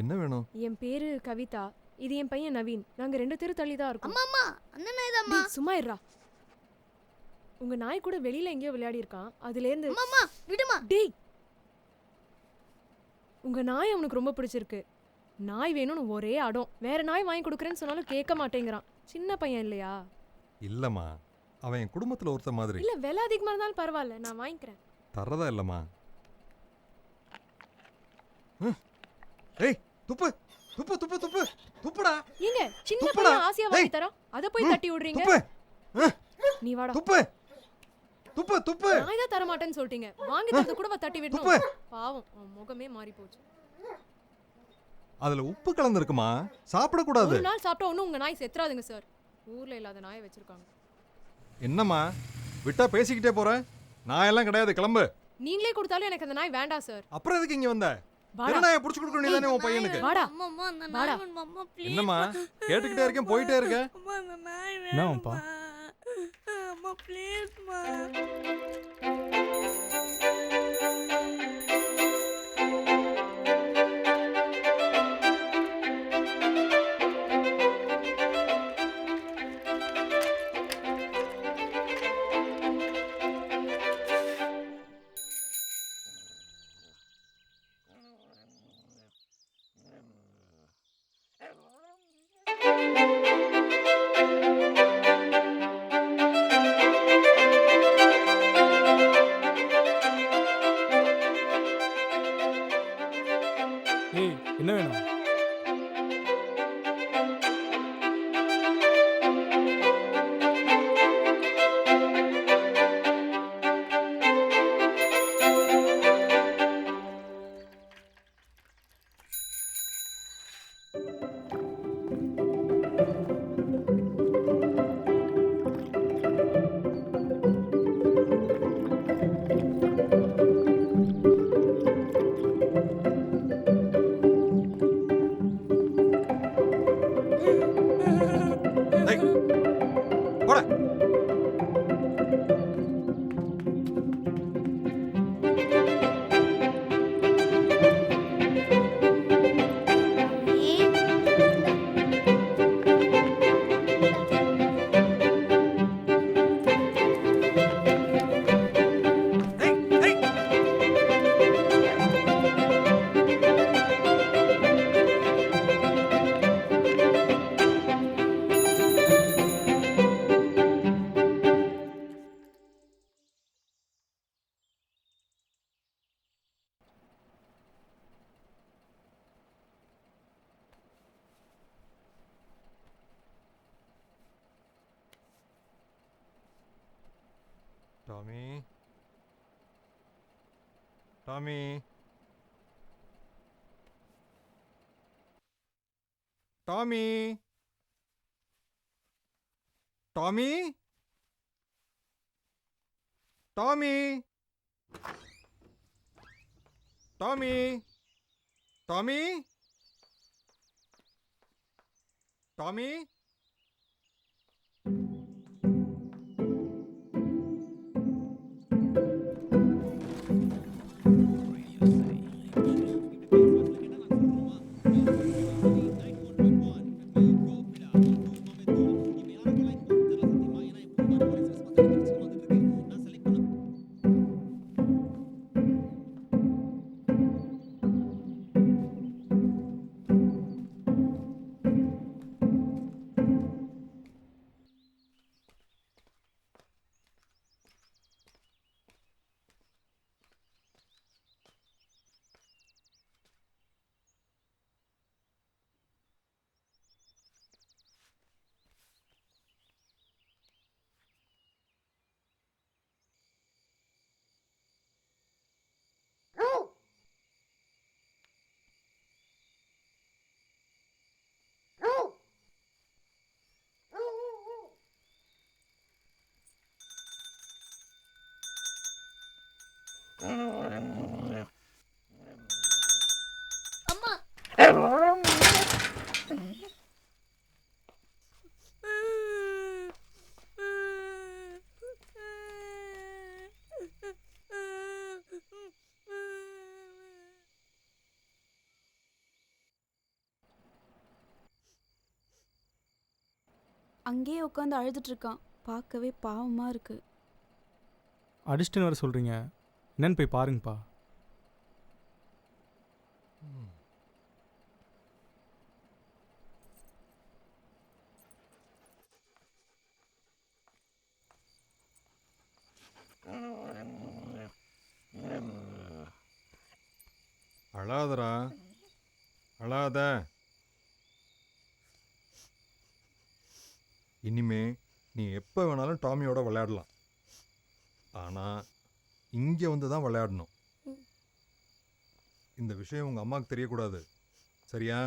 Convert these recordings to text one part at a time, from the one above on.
என்ன வேணும்? என் பேரு கவிதா, இது என் பையன் நவீன். நாங்க 2 தெரு தள்ளி தான் இருக்கோம். அம்மா அம்மா அந்த நாய் தான் அம்மா. சும்மா இருடா. உங்க நாய் கூட வெளியில எங்கேயோ விளையாடி இருக்கான். அதுல இருந்து அம்மா விடுமா. டேய், உங்க நாய் அவனுக்கு ரொம்ப பிடிச்சிருக்கு. நாய் வேணும்னு ஒரே அடம். வேற நாய் வாங்கி கொடுக்குறேன்னு சொன்னாலும் கேட்க மாட்டேங்கிறான். சின்ன பையன் இல்லையா? இல்லம்மா, அவன் என் குடும்பத்துல ஒருத்த மாதிரி. இல்ல, விலை அதிகமா இருந்தாலும் பரவாயில்ல, நான் வாங்கிக்கிறேன். தரதா இல்லம்மா. ஏய், துப்பு துப்பு துப்பு துப்பு துப்புடா. ஏங்க, சின்ன துப்புடா. பையன் ஆசையா வாங்கி தரா, அத போய் தட்டி விடுறீங்க. துப்பு. நீ வாடா. துப்பு துப்பு துப்பு. நான் தான் தர மாட்டேன்னு சொல்லிட்டீங்க. வாங்கி தரது கூட தட்டி விடணும். துப்பு. பாவம், அவன் முகமே மாறி போச்சு. அதுல உப்பு கலந்துருக்குமா, சாப்பிட கூடாது. ஒரு நாள் சாப்பிட்டா ஒன்னும் உங்க நாய் செத்துறாதுங்க சார். ஊர்ல இல்லாத நாயை வச்சிருக்காங்க. என்னம்மா விட்டா பேசிக்கிட்டே போற? நான் எல்லாம் கிடையாது, கிளம்பு. நீங்களே கொடுத்தாலும் எனக்கு அந்த நாய் வேண்டாம் சார். அப்புறம் எதுக்கு இங்க வந்த? வாடா. நாயை புடிச்சு கொடுக்க வேண்டியதானே உன் பையனுக்கு? வாடா. அம்மா அம்மா அந்த வாடா. நாய் வேணும் அம்மா ப்ளீஸ். என்னம்மா கேட்டுக்கிட்டே இருக்கேன், போயிட்டே இருக்க. அம்மா அந்த நாய் என்னவாப்பா? வேணும் அம்மா ப்ளீஸ் மா. ஏய், என்ன வேணும்? ஏய், போடா. ஏய், ஏய். Tommy, Tommy, Tommy, Tommy, Tommy, Tommy, Tommy, Tommy. அங்கேயே உட்காந்து அழுதுட்டு இருக்கான். பார்க்கவே பாவமாக இருக்கு. அடிச்சிட்டுன்னு வர சொல்கிறீங்க, என்னன்னு போய் பாருங்கப்பா. அழாதடா, அழாத. இனிமே நீ எப்போ வேணாலும் டாமியோட விளையாடலாம். ஆனால் இங்கே வந்து தான் விளையாடணும். இந்த விஷயம் உங்கள் அம்மாவுக்கு தெரியக்கூடாது, சரியா?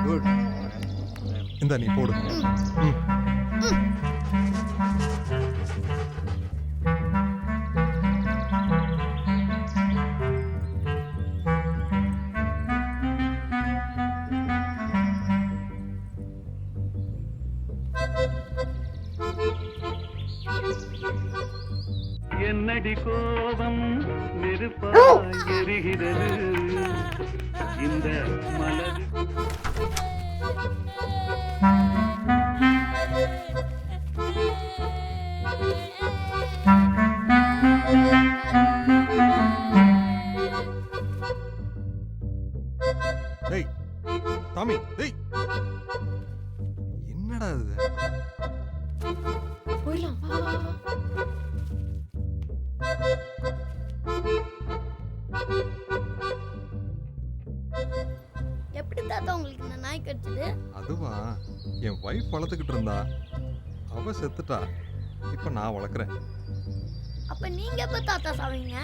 குட். இந்த நீ போடு. ம். என்னடி கோபம் நெருப்பாய் எரிகிறது இந்த மலர். டேய் டாமி, டேய் என்னடா இது? போயிடலாம், வா, வா, வா. எப்படி தாத்தா உங்களுக்கு இந்த நாய் கடிச்சது? அதுவா, என் வைஃப் வளர்த்துக்கிட்டு இருந்தா, அவ செத்துட்டா. இப்போ நான் வளர்க்குறேன். அப்ப நீங்க எப்ப தாத்தா சாவீங்க?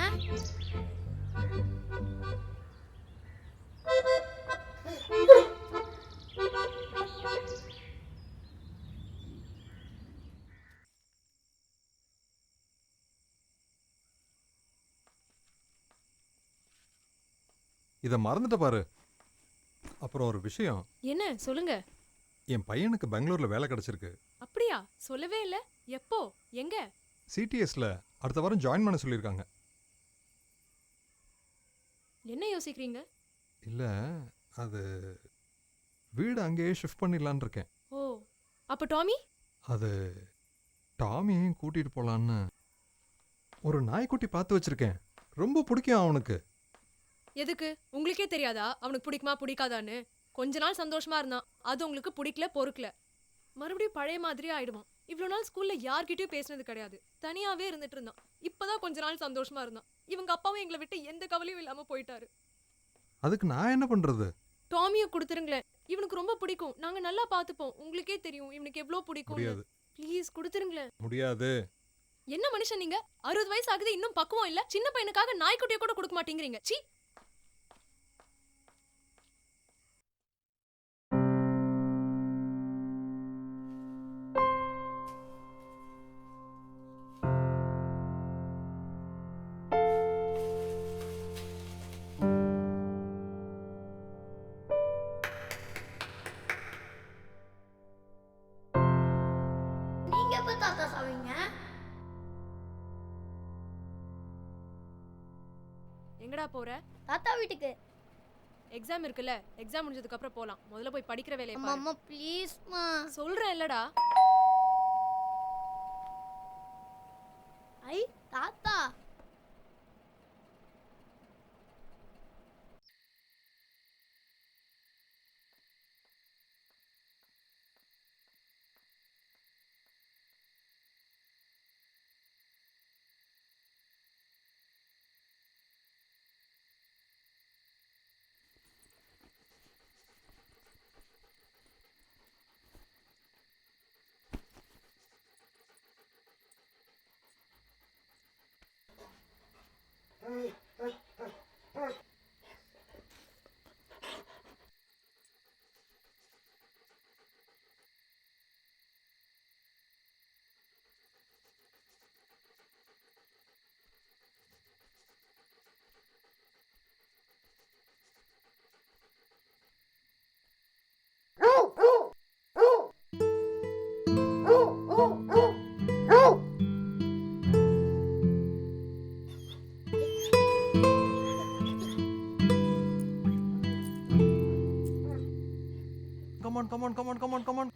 இதை மறந்துட்ட பாரு. அப்புறம் ஒரு விஷயம், என்ன சொல்லுங்க. என் பையனுக்கு பெங்களூர்ல வேலை கிடைச்சிருக்கு. அப்படியா? சொல்லவே இல்ல. எப்போ? எங்க? சிடிஎஸ்ல அடுத்த வாரம் ஜாயின் பண்ண சொல்லியிருக்காங்க. என்ன யோசிக்கிறீங்க? இல்ல, அது வீடு அங்கேயே ஷிஃப்ட் பண்ணிடலான்னு இருக்கேன். ஓ, அப்ப டாமி? அது டாமியையும் கூட்டிட்டு போலான்னு ஒரு நாய்க்குட்டி பார்த்து வச்சிருக்கேன். ரொம்ப பிடிக்கும் அவனுக்கு. எதுக்கு? உங்களுக்கே தெரியாதா அவனுக்கு பிடிக்குமா பிடிக்காதான்னு? கொஞ்ச நாள் சந்தோஷமா இருந்தான், அது உங்களுக்கு பிடிக்கல, பொறுக்கல, மறுபடியும் பழைய மாதிரி ஆயிடுவான். இவ்வளோ நாள் ஸ்கூல்ல யார்கிட்டயும் பேசினது கிடையாது, தனியாவே இருந்துட்டு இருந்தான். இப்பதான் கொஞ்ச நாள் சந்தோஷமா இருந்தான். இவங்க அப்பாவும் எங்களை விட்டு எந்த கவலையும் இல்லாம போயிட்டாரு. அதுக்கு நான் என்ன பண்றது? டாமியை கொடுத்துருங்களேன், இவனுக்கு ரொம்ப பிடிக்கும். நாங்க நல்லா பாத்துப்போம். உங்களுக்கே தெரியும் இவனுக்கு எவ்வளவு பிடிக்கும். முடியாது, ப்ளீஸ் கொடுத்துருங்களேன். முடியாது. என்ன மனுஷன் நீங்க? 60 வயசு ஆகுது, இன்னும் பக்குவம் இல்ல. சின்ன பையனுக்காக நாய்க்குட்டியை கூட கொடுக்க மாட்டேங்கிறீங்க. சீ. நீங்க எப்ப தாத்தா சாவீங்க? எங்கடா போற? தாத்தா வீட்டுக்கு. எக்ஸாம் இருக்குல்ல, எக்ஸாம் முடிஞ்சதுக்கு அப்புறம் போலாம். முதல்ல போய் படிக்கிற வேலையை அம்மா பாரு. அம்மா ப்ளீஸ்மா. சொல்றேன் இல்லடா. ஐ தாத்தா. Come on come on come on come on come on